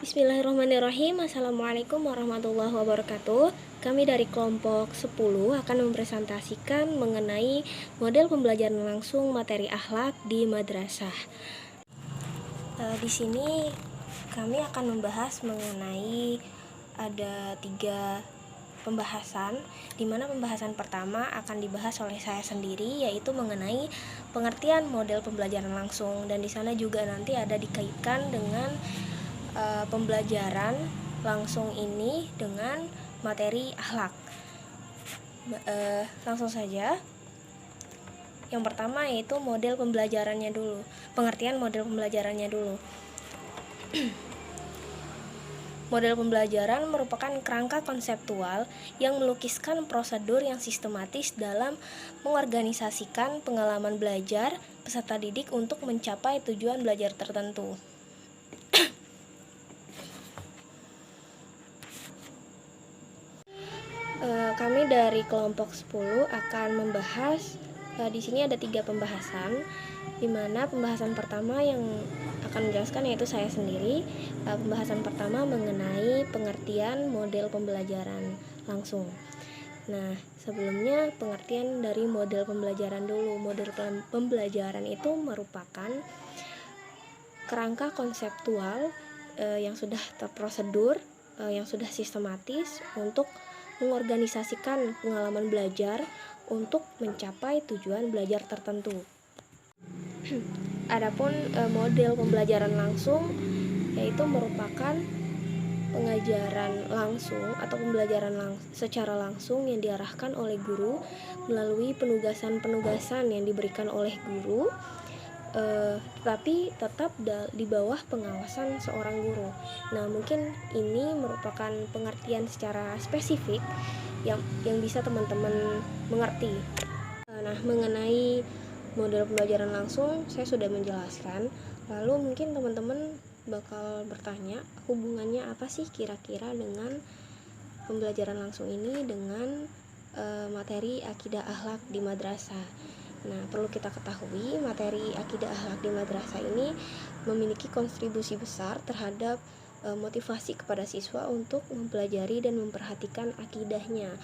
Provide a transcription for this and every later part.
Bismillahirrahmanirrahim. Assalamualaikum warahmatullahi wabarakatuh. Kami dari kelompok 10 akan mempresentasikan mengenai model pembelajaran langsung materi akhlak di madrasah. Di sini kami akan membahas mengenai ada 3 pembahasan, di mana pembahasan pertama akan dibahas oleh saya sendiri, yaitu mengenai pengertian model pembelajaran langsung, dan di sana juga nanti ada dikaitkan dengan pembelajaran langsung ini dengan materi akhlak. Langsung saja. Yang pertama yaitu model pembelajarannya dulu, pengertian model pembelajarannya dulu. Model pembelajaran merupakan kerangka konseptual yang melukiskan prosedur yang sistematis dalam mengorganisasikan pengalaman belajar peserta didik untuk mencapai tujuan belajar tertentu. Kami dari kelompok 10 akan membahas, di sini ada 3 pembahasan, di mana pembahasan pertama yang akan menjelaskan yaitu saya sendiri. Pembahasan pertama mengenai pengertian model pembelajaran langsung. Nah, sebelumnya pengertian dari model pembelajaran dulu. Model pembelajaran itu merupakan kerangka konseptual yang sudah terprosedur, yang sudah sistematis untuk mengorganisasikan pengalaman belajar untuk mencapai tujuan belajar tertentu. Adapun model pembelajaran langsung yaitu merupakan pengajaran langsung atau pembelajaran secara langsung yang diarahkan oleh guru melalui penugasan-penugasan yang diberikan oleh guru, tetapi tetap di bawah pengawasan seorang guru. Nah, mungkin ini merupakan pengertian secara spesifik yang bisa teman-teman mengerti. Nah, mengenai model pembelajaran langsung saya sudah menjelaskan. Lalu mungkin teman-teman bakal bertanya, hubungannya apa sih kira-kira dengan pembelajaran langsung ini dengan materi akidah akhlak di madrasah. Nah, perlu kita ketahui, materi akidah akhlak di madrasah ini memiliki kontribusi besar terhadap motivasi kepada siswa untuk mempelajari dan memperhatikan akidahnya.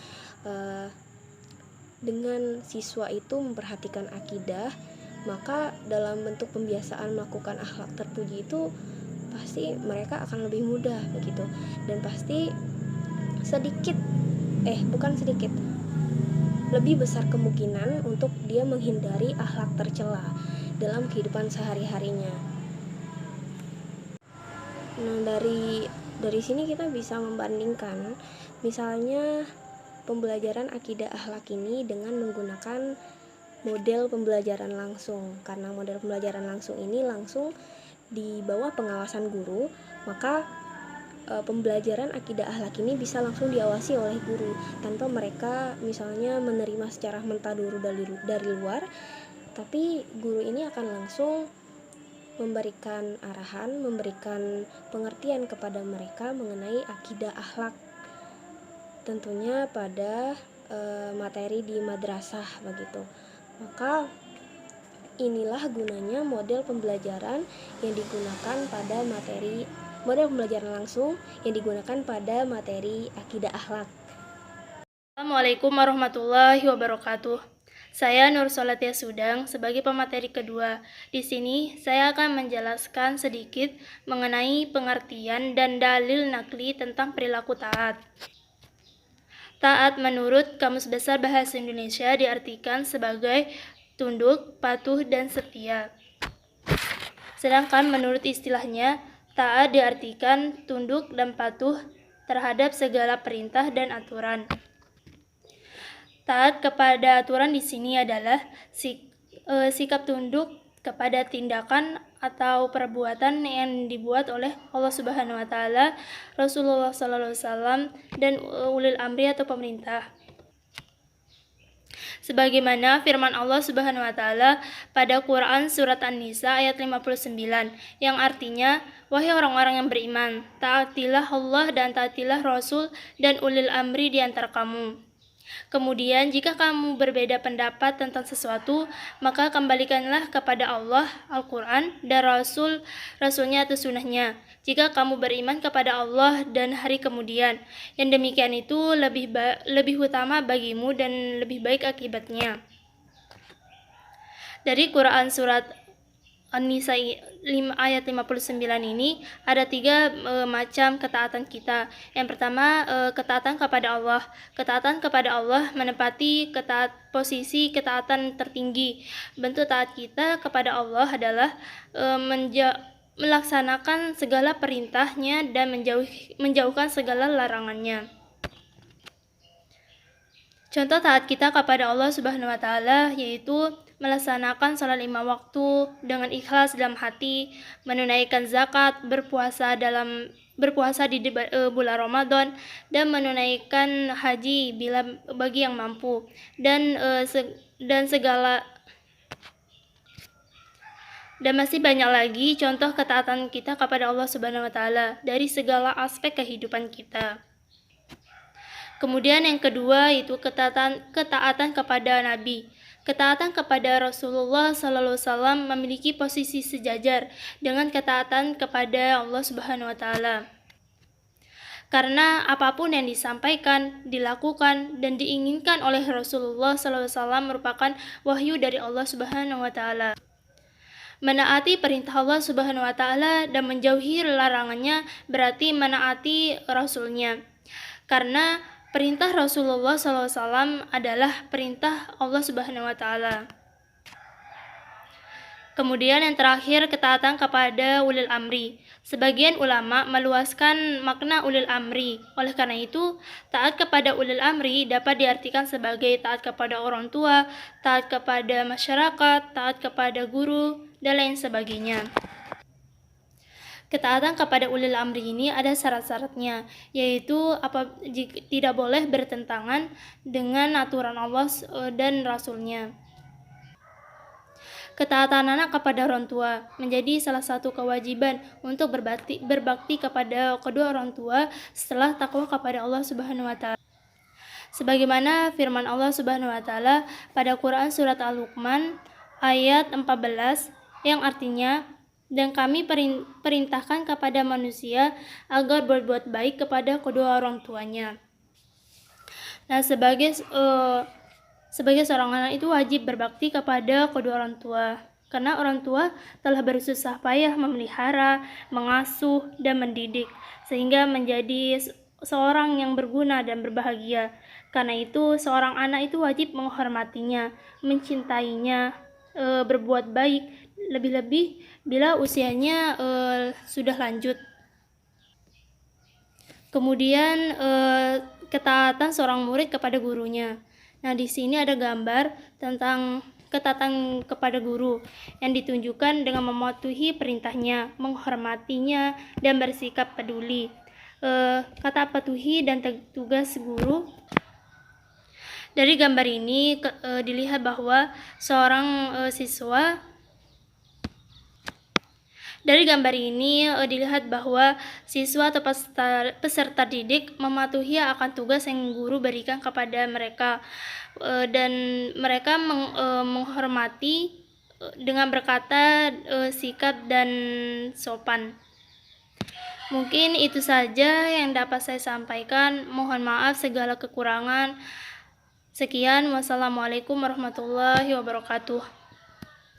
Dengan siswa itu memperhatikan akidah, maka dalam bentuk pembiasaan melakukan akhlak terpuji itu pasti mereka akan lebih mudah begitu, dan pasti lebih besar kemungkinan untuk dia menghindari akhlak tercela dalam kehidupan sehari-harinya. Nah, dari sini kita bisa membandingkan misalnya pembelajaran akidah akhlak ini dengan menggunakan model pembelajaran langsung. Karena model pembelajaran langsung ini langsung di bawah pengawasan guru, maka pembelajaran akidah akhlak ini bisa langsung diawasi oleh guru tanpa mereka misalnya menerima secara mentah-duru dari luar, tapi guru ini akan langsung memberikan arahan, memberikan pengertian kepada mereka mengenai akidah akhlak, tentunya pada materi di madrasah begitu. Maka inilah gunanya model pembelajaran yang digunakan pada model pembelajaran langsung yang digunakan pada materi akidah akhlak. Assalamualaikum warahmatullahi wabarakatuh. Saya Nur Solatia Sudang sebagai pemateri kedua. Di sini saya akan menjelaskan sedikit mengenai pengertian dan dalil nakli tentang perilaku taat. Taat menurut Kamus Besar Bahasa Indonesia diartikan sebagai tunduk, patuh, dan setia. Sedangkan menurut istilahnya, taat diartikan tunduk dan patuh terhadap segala perintah dan aturan. Taat kepada aturan di sini adalah sikap tunduk kepada tindakan atau perbuatan yang dibuat oleh Allah Subhanahu wa taala, Rasulullah sallallahu alaihi wasallam, dan ulil amri atau pemerintah. Sebagaimana firman Allah Subhanahu wa taala pada Quran surat An-Nisa ayat 59 yang artinya, wahai orang-orang yang beriman, taatilah Allah dan taatilah Rasul dan ulil amri di antara kamu. Kemudian jika kamu berbeda pendapat tentang sesuatu, maka kembalikanlah kepada Allah, Al-Quran, dan Rasulnya atau sunnahnya. jika kamu beriman kepada Allah dan hari kemudian. Yang demikian itu lebih utama bagimu dan lebih baik akibatnya. Dari Quran surat An-Nisa ayat 59 ini ada 3 macam ketaatan kita. Yang pertama, ketaatan kepada Allah. Ketaatan kepada Allah menempati posisi ketaatan tertinggi. Bentuk taat kita kepada Allah adalah melaksanakan segala perintahnya dan menjauhkan segala larangannya. Contoh taat kita kepada Allah Subhanahu wa taala yaitu melaksanakan salat 5 waktu dengan ikhlas dalam hati, menunaikan zakat, berpuasa di bulan Ramadan, dan menunaikan haji bagi yang mampu, dan masih banyak lagi contoh ketaatan kita kepada Allah Subhanahu wa taala dari segala aspek kehidupan kita. Kemudian yang kedua itu ketaatan kepada Nabi. Ketaatan kepada Rasulullah SAW memiliki posisi sejajar dengan ketaatan kepada Allah Subhanahu wa taala. Karena apapun yang disampaikan, dilakukan, dan diinginkan oleh Rasulullah SAW merupakan wahyu dari Allah Subhanahu wa taala. Menaati perintah Allah Subhanahu wa taala dan menjauhi larangannya berarti menaati Rasulnya. Karena perintah Rasulullah SAW adalah perintah Allah Subhanahu wa taala. Kemudian yang terakhir, ketaatan kepada ulil amri. Sebagian ulama meluaskan makna ulil amri. Oleh karena itu, taat kepada ulil amri dapat diartikan sebagai taat kepada orang tua, taat kepada masyarakat, taat kepada guru, dan lain sebagainya. Ketaatan kepada ulil amri ini ada syarat-syaratnya, yaitu tidak boleh bertentangan dengan aturan Allah dan Rasul-Nya. Ketaatan anak kepada orang tua menjadi salah satu kewajiban untuk berbakti kepada kedua orang tua setelah takwa kepada Allah Subhanahu wa taala. Sebagaimana firman Allah Subhanahu wa taala pada Quran surat Al-Luqman ayat 14 yang artinya, dan kami perintahkan kepada manusia agar berbuat baik kepada kedua orang tuanya. Nah, sebagai seorang anak itu wajib berbakti kepada kedua orang tua, karena orang tua telah bersusah payah memelihara, mengasuh, dan mendidik, sehingga menjadi seorang yang berguna dan berbahagia. Karena itu, seorang anak itu wajib menghormatinya, mencintainya, berbuat baik, lebih-lebih bila usianya sudah lanjut. Kemudian ketaatan seorang murid kepada gurunya. Nah, di sini ada gambar tentang ketaatan kepada guru yang ditunjukkan dengan mematuhi perintahnya, menghormatinya, dan bersikap peduli. Kata patuhi dan tugas guru. Dari gambar ini dilihat bahwa seorang siswa atau peserta didik mematuhi akan tugas yang guru berikan kepada mereka, dan mereka menghormati dengan berkata sikap dan sopan. Mungkin itu saja yang dapat saya sampaikan. Mohon maaf segala kekurangan. Sekian, wassalamualaikum warahmatullahi wabarakatuh.